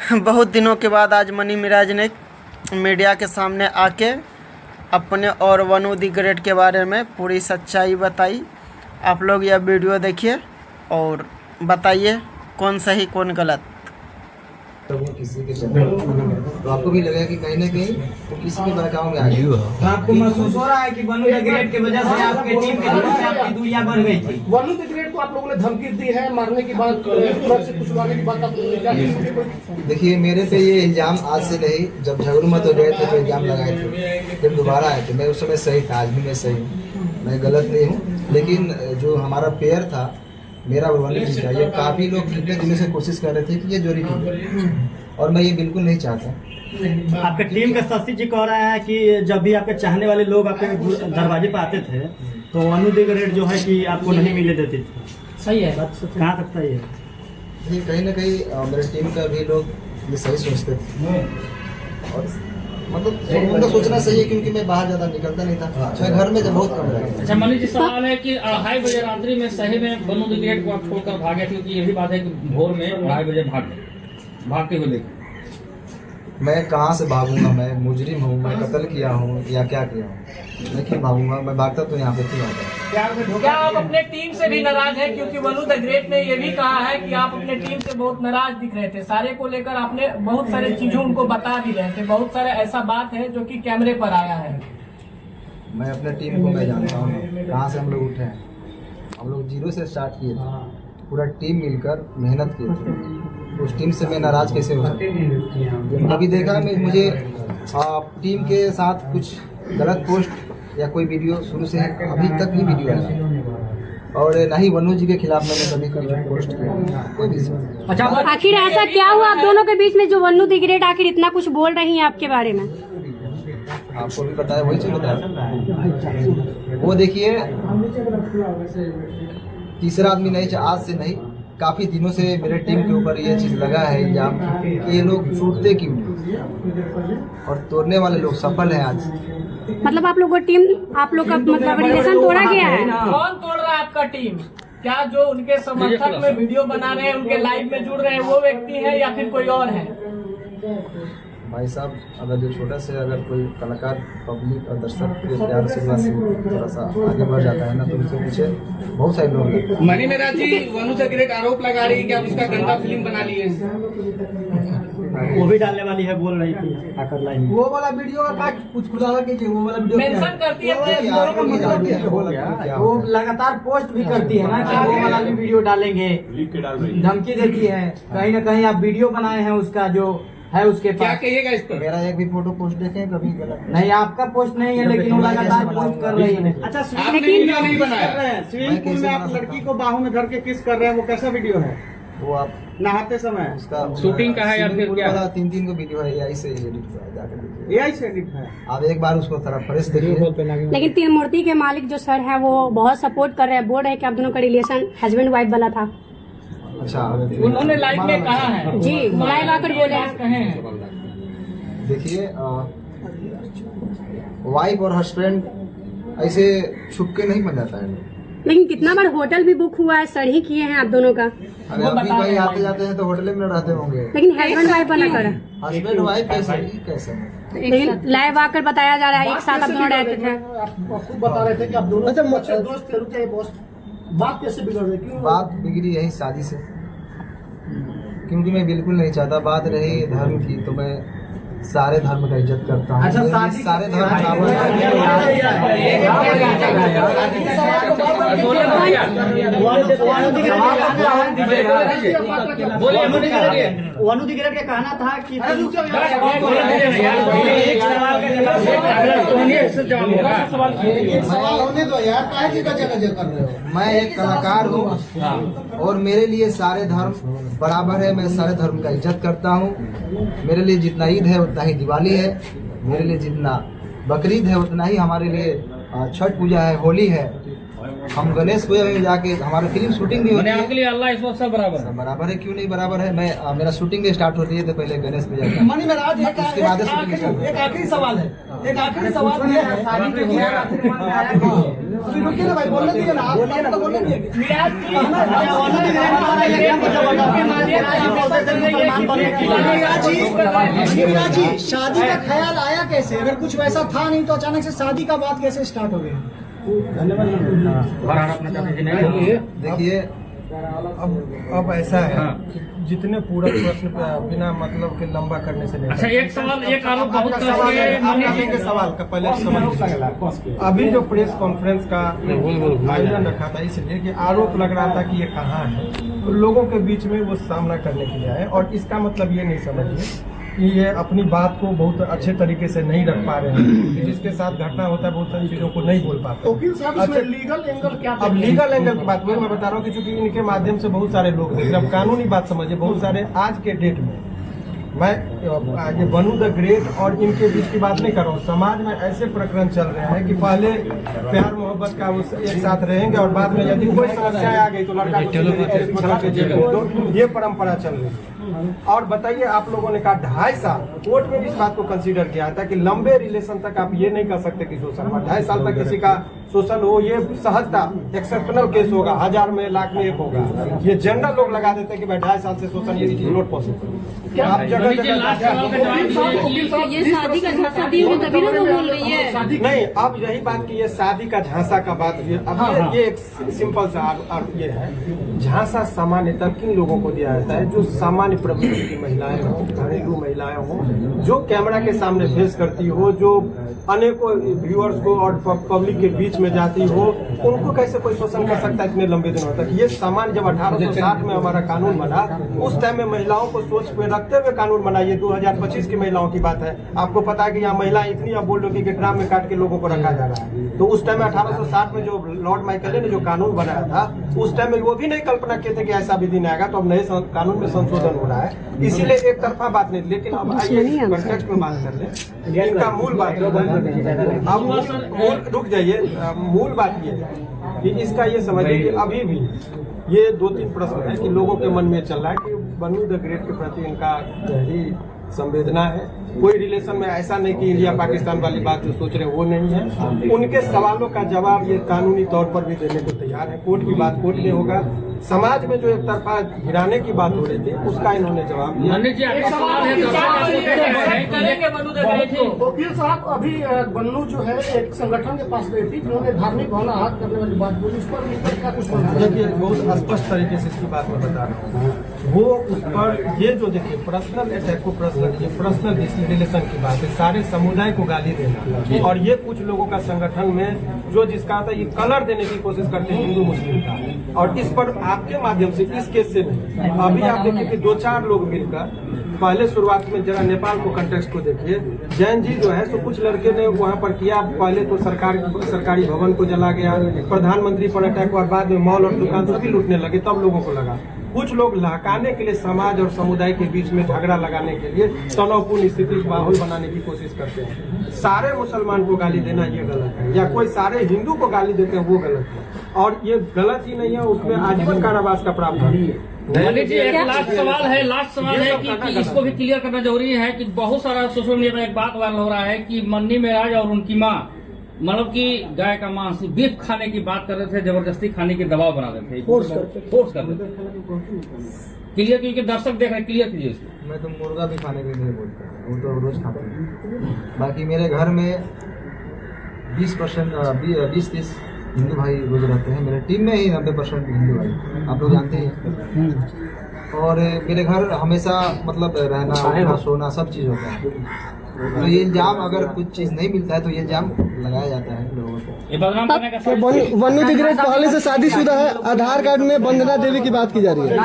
बहुत दिनों के बाद आज मनी मिराज ने मीडिया के सामने आके अपने और वनु द ग्रेट के बारे में पूरी सच्चाई बताई। आप लोग यह वीडियो देखिए और बताइए कौन सही कौन गलत। तो वो किसी के तो आपको भी लगा कि कहीं ना कहीं वो किसी के बहकाव में आ गई। तो आपको महसूस हो रहा है कि वनु द ग्रेट की वजह से आपके टीम के वजह से आपकी दूरियां बढ़ गई थी। वनु द ग्रेट को आप लोगों ने धमकी दी है, मारने की बात, तुरंत से कुछवाने की बात आप क्या? देखिए, मेरे पे ये इल्जाम आज से नहीं, जब झगड़ू मत हो गए थे तो इल्जाम लगाए थे, फिर दोबारा आए थे। मैं उस समय सही था, आज भी मैं सही हूँ, मैं गलत नहीं हूँ। लेकिन जो हमारा पेयर था, मेरा वनु जी का, ये काफ़ी लोग कितने दिनों से कोशिश कर रहे थे कि ये जोड़ी टूटे, और मैं ये बिल्कुल नहीं चाहता। आपके टीम के शशि जी कह रहे हैं कि जब भी आपके चाहने वाले लोग आपके दरवाजे पर आते थे तो वनु द ग्रेट जो है कि आपको नहीं मिले देती थी। सही है, कहाँ तक सही है? ये कहीं ना कहीं मेरे टीम का भी लोग ये सही सोचते थे, और मतलब उनका सोचना सही है, क्योंकि मैं बाहर ज्यादा निकलता नहीं था, मैं घर में जब बहुत कम रहता। अच्छा मनी जी, सवाल है कि 2:30 बजे रात्रि में सही में वनु द ग्रेट को आप छोड़कर भागे, क्योंकि यही बात है कि भोर में 2:30 बजे भागते हुए देखे। मैं कहाँ से भागूंगा? मैं मुजरिम हूँ, मैं कत्ल किया हूँ या क्या किया हूँ? मैं क्यों भागूंगा? मैं भागता तो यहाँ पे क्यों आता? क्या आप अपने टीम से भी नाराज हैं? क्योंकि वनु द ग्रेट ने ये भी कहा है कि आप अपने टीम से बहुत नाराज दिख रहे थे, सारे को लेकर आपने बहुत सारे चीजों उनको बता भी रहे थे, बहुत सारे ऐसा बात है जो कि कैमरे पर आया है। मैं अपने टीम को मैं जानता हूँ कहाँ से हम लोग उठे हैं। हम लोग 0 से स्टार्ट किए थे, पूरा टीम मिलकर मेहनत किए थे। उस टीम से मैं नाराज कैसे हो सकता? अभी देखा मैं, मुझे टीम के साथ कुछ गलत पोस्ट या कोई वीडियो शुरू से अभी तक नहीं वीडियो आया, और ना ही वनु जी के खिलाफ मैंने कभी कुछ पोस्ट किया, कोई भी। अच्छा, आखिर ऐसा क्या हुआ आप दोनों के बीच में जो वनु द ग्रेट आखिर इतना कुछ बोल रही हैं आपके बारे में? आपको भी पता है, वही चीज बताया। वो देखिए, तीसरा आदमी नहीं, आज से नहीं, काफी दिनों से मेरे टीम के ऊपर ये चीज लगा है इल्जाम कि ये लोग टूटते क्यों नहीं, और तोड़ने वाले लोग सफल हैं आज। मतलब आप लोग टीम, आप लोग का मतलब रिलेशन तोड़ा गया है? कौन तोड़ रहा है आपका टीम? क्या जो उनके समर्थक में वीडियो बना रहे हैं, उनके लाइव में जुड़ रहे हैं, वो व्यक्ति है या फिर कोई और है? भाई साहब, अगर जो छोटा से अगर कोई कलाकार पब्लिक और दर्शक के प्यार से थोड़ा सा आगे बढ़ जाता है ना, तो उसके पीछे बहुत सारे लोग हैं। मनी मिराज जी, वनु द ग्रेट आरोप लगा रही है कि आप उसका गंदा फिल्म बना लिए। वो भी डालने वाली है, बोल रही थी आकर लाइन। वो वाला वीडियो का कुछ खुलासा कीजिए, वो वाला वीडियो मेंशन करती है वो लगातार पोस्ट भी करती है ना कि वो वाला भी वीडियो डालेंगे, धमकी देती है। कहीं ना कहीं आप वीडियो बनाए हैं उसका जो है उसके पास, क्या कहिएगा इस पर? मेरा एक भी फोटो पोस्ट देखे कभी गलत नहीं, आपका पोस्ट नहीं है, लेकिन वो लगातार पोस्ट कर रही है। अच्छा, आपने वीडियो नहीं बनाया? स्विमिंग पूल में आप लड़की को बाहों में धर के किस कर रहे हैं, वो कैसा वीडियो है? वो आप नहाते समय उसका शूटिंग का है या फिर क्या? 3 को वीडियो है, AI से एडिट हुआ है, जाकर देखिए। AI से एडिट है। आप एक बार उसको थोड़ा फ्रेश देखिए। लेकिन तीन मूर्ति के मालिक जो सर है वो बहुत सपोर्ट कर रहे हैं, बोल रहे हैं कि आप दोनों का रिलेशन हस्बैंड वाइफ वाला था। अच्छा, उन्होंने लाइव में कहा है जी, लाइव आकर बोले हैं। देखिए, वाइफ और हस्बैंड ऐसे छुप के नहीं बन जाता है। लेकिन कितना बार होटल भी बुक हुआ है, सर ही किए हैं आप दोनों का। अरे अभी कहीं आते जाते हैं तो होटल में रहते होंगे, लेकिन हस्बैंड वाइफ बना कर, हस्बैंड वाइफ कैसे? लेकिन लाइव आकर बताया जा रहा है एक साथ आप दोनों रहते थे। आप खुद बता रहे थे कि आप दोनों अच्छे दोस्त थे। बात कैसे बिगड़ रही? क्यों बात बिगड़ी? यही शादी से, क्योंकि मैं बिल्कुल नहीं चाहता। बात रही धर्म की, तो मैं सारे धर्म का इज्जत करता हूँ। अच्छा, सारे धर्म बराबर है। वनु द ग्रेट का कहना था कि सवाल होने दो यार, काहे की गजब कर रहे हो? मैं एक कलाकार हूँ और मेरे लिए सारे धर्म बराबर है। मैं सारे धर्म का इज्जत करता हूँ। मेरे लिए जितना ईद है उतना ही दिवाली है, मेरे लिए जितना बकरीद है उतना ही हमारे लिए छठ पूजा है, होली है। हम गणेश पूजा में जाके हमारी फिल्म शूटिंग भी होती है। आपके लिए अल्लाह इस वक्त सब बराबर है। बराबर है, क्यों नहीं बराबर है? मैं मेरा शूटिंग स्टार्ट होती है तो पहले गणेश पूजा का, मनी महाराज, उसके बाद एक आखिरी सवाल है, एक आखिरी सवाल ये है, शादी के लिए रुकिए ना भाई, बोलने दीजिए ना, आप बोलिए ना, बोलने दीजिए। मिराज जी, शादी का ख्याल आया कैसे? अगर कुछ वैसा था नहीं तो अचानक से शादी का बात कैसे स्टार्ट हो गया? देखिए, अब ऐसा है कि जितने पूरा प्रश्न बिना मतलब के लंबा करने से नहीं। अच्छा, एक सवाल, एक आरोप बहुत के सवाल का पहले समझ। अभी जो प्रेस कॉन्फ्रेंस का आयोजन रखा था इसलिए कि आरोप लग रहा था कि ये कहाँ है, तो लोगों के बीच में वो सामना करने के लिए आए। और इसका मतलब ये नहीं समझिए कि ये अपनी बात को बहुत अच्छे तरीके से नहीं रख पा रहे हैं, कि जिसके साथ घटना होता है बहुत सारी चीजों को नहीं बोल पाते। वकील साहब, इसमें लीगल एंगल क्या? अब लीगल एंगल की बात वही मैं बता रहा हूँ कि चूंकि इनके माध्यम से बहुत सारे लोग देख रहे हैं। अब कानूनी बात समझिए, बहुत सारे आज के डेट में मैं ये बनू द ग्रेट और इनके बीच की बात नहीं कर रहा हूँ। समाज में ऐसे प्रकरण चल रहे हैं कि पहले प्यार मोहब्बत का वो एक साथ रहेंगे और बाद में यदि कोई समस्या आ गई तो लड़का को ये परंपरा चल रही है। और बताइए, आप लोगों ने कहा 2.5 साल कोर्ट में भी इस बात को कंसीडर किया था कि लंबे रिलेशन तक आप ये नहीं कर सकते कि शोषण, 2.5 साल तक किसी का शोषण हो, ये सहजता एक्सेप्शनल केस होगा, 1000 में लाख में 1 होगा। ये जनरल लोग लगा देते हैं कि 2.5 साल से शोषण ये नॉट पॉसिबल। आप जगह ये शादी का झांसा दी हुई तभी ना वो बोल रही है। नहीं, अब यही बात की ये शादी का झांसा का बात, अब ये एक सिंपल सा ये है, झांसा सामान्यतः किन लोगों को दिया जाता है? जो सामान्य प्रवृत्ति की महिलाएं हो, घरेलू महिलाएं हो, जो कैमरा के सामने फेस करती हो, जो अनेकों व्यूअर्स को और पब्लिक के बीच में जाती हो, उनको कैसे कोई शोषण कर सकता है इतने लंबे दिनों तक? ये सामान्य जब 1860 में हमारा कानून बना, उस टाइम में महिलाओं को सोच में रखते हुए कानून बना। ये 2025 की महिलाओं की बात है। आपको पता है कि यहाँ महिलाएं इतनी अब बोल रही कि ड्राम में काट के लोगों को रखा जा रहा है। तो उस टाइम में 1860 में जो लॉर्ड माइकल ने जो कानून बनाया था, उस टाइम में वो भी नहीं कल्पना किए थे कि ऐसा भी दिन आएगा। तो अब नए कानून में संशोधन हो रहा है, इसीलिए एक तरफा बात नहीं। लेकिन अब आइए कॉन्टेक्स्ट में बात कर ले, इनका मूल बात अब रुक जाइए। मूल बात ये है कि इसका ये समझिए कि अभी भी ये 2-3 प्रश्न है कि लोगों के मन में चल रहा है कि बनू द ग्रेट के प्रति इनका गहरी संवेदना है। कोई रिलेशन में ऐसा नहीं कि इंडिया पाकिस्तान वाली बात जो सोच रहे हैं वो नहीं है। उनके सवालों का जवाब ये कानूनी तौर पर भी देने को तैयार है। कोर्ट की बात कोर्ट में होगा। समाज में जो एक तरफा गिराने की बात हो रही थी उसका इन्होंने जवाब दिया। वकील साहब, अभी बन्नू जो है एक संगठन के पास गई थी जिन्होंने धार्मिक भावना आहत करने वाली बात बोली, उस पर क्या कुछ बोलना? देखिए, बहुत स्पष्ट तरीके से इसकी बात मैं बता रहा हूँ। वो उस पर ये जो देखिए पर्सनल अटैक को पर्सनल रिलेशन की बात है, सारे समुदाय को गाली देना, और ये कुछ लोगों का संगठन में जो जिसका आता है ये कलर देने की कोशिश करते हैं हिंदू मुस्लिम का। और इस पर आपके माध्यम से, इस केस से नहीं, अभी आप देखिए कि 2-4 लोग मिलकर पहले शुरुआत में जरा नेपाल को कंटेक्स्ट को देखिए। जैन जी जो है तो कुछ लड़के ने वहाँ पर किया, पहले तो सरकारी भवन को जला गया, प्रधानमंत्री पर अटैक हुआ, बाद में मॉल और दुकान तो भी लूटने लगे। तब लोगों को लगा कुछ लोग लहकाने के लिए समाज और समुदाय के बीच में झगड़ा लगाने के लिए तनावपूर्ण स्थिति माहौल बनाने की कोशिश करते हैं। सारे मुसलमान को गाली देना ये गलत है, या कोई सारे हिंदू को गाली देते हैं वो गलत है। और ये गलत ही नहीं है, उसमें आजीवन कारावास का प्रावधान है। लास्ट सवाल है कि इसको भी क्लियर करना जरूरी है कि बहुत सारा सोशल मीडिया में एक बात वायरल हो रहा है कि मन्नी मेराज और उनकी माँ मतलब कि गाय का मांस बीफ खाने की बात कर रहे थे, जबरदस्ती खाने की दबाव बना रहे थे, फोर्स कर रहे थे। क्लियर, क्योंकि दर्शक देख रहे, क्लियर कीजिए इसको। मैं तो मुर्गा भी खाने के लिए बोलता हूँ, वो तो रोज खाते हैं। बाकी मेरे घर में 20-30 हिंदू भाई रोज रहते हैं। मेरे टीम में ही 90% हिंदू भाई, आप लोग जानते हैं। और मेरे घर हमेशा मतलब रहना, उठना, सोना सब चीज़ होता है। तो ये इल्जाम, अगर कुछ चीज़ नहीं मिलता है तो ये इल्जाम लगाया जाता है लोगों को। ये बदनाम करने का बन्नू द ग्रेट पहले से शादीशुदा है, आधार कार्ड में वंदना देवी की बात की जा रही है।